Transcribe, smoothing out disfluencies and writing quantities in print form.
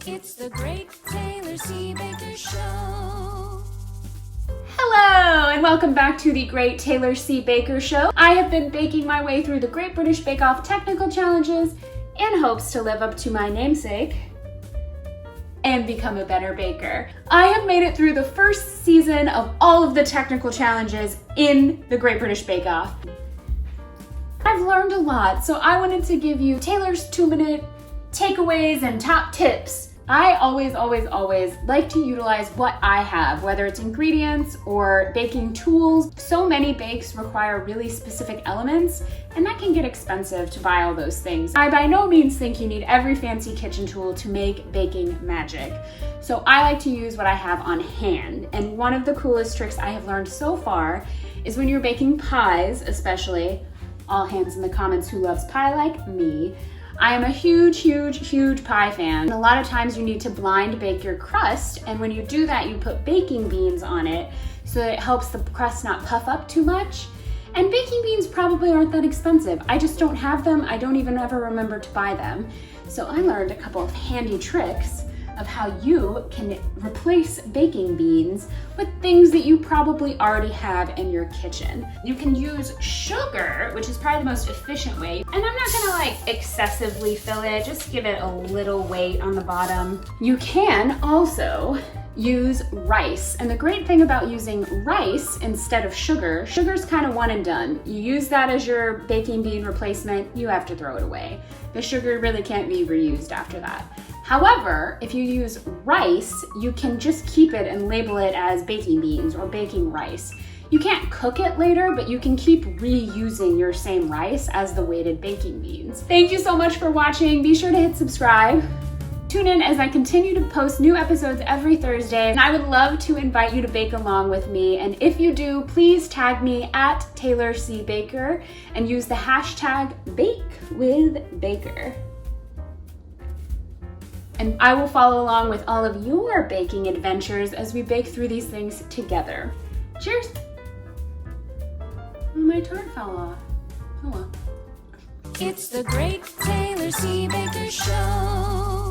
It's the Great Taylor C. Baker Show. Hello, and welcome back to the Great Taylor C. Baker Show. I have been baking my way through the Great British Bake Off technical challenges in hopes to live up to my namesake and become a better baker. I have made it through the first season of all of the technical challenges in the Great British Bake Off. I've learned a lot, so I wanted to give you Taylor's 2-minute takeaways and top tips. I always like to utilize what I have, whether it's ingredients or baking tools. So many bakes require really specific elements, and that can get expensive to buy all those things. I by no means think you need every fancy kitchen tool to make baking magic. So I like to use what I have on hand. And one of the coolest tricks I have learned so far is when you're baking pies, especially, all hands in the comments who loves pie like me. I am a huge pie fan. And a lot of times you need to blind bake your crust, and when you do that, you put baking beans on it so that it helps the crust not puff up too much. And baking beans probably aren't that expensive. I just don't have them. I don't even ever remember to buy them. So I learned a couple of handy tricks of how you can replace baking beans with things that you probably already have in your kitchen. You can use sugar, which is probably the most efficient way. And I'm not gonna excessively fill it, just give it a little weight on the bottom. You can also use rice. And the great thing about using rice instead of sugar's kind of one and done. You use that as your baking bean replacement, you have to throw it away. The sugar really can't be reused after that. However, if you use rice, you can just keep it and label it as baking beans or baking rice. You can't cook it later, but you can keep reusing your same rice as the weighted baking beans. Thank you so much for watching. Be sure to hit subscribe. Tune in as I continue to post new episodes every Thursday, and I would love to invite you to bake along with me. And if you do, please tag me at Taylor C. Baker and use the hashtag BakeWithBaker. And I will follow along with all of your baking adventures as we bake through these things together. Cheers! Oh, my tart fell off. Oh well. It's the Great Taylor C. Baker Show.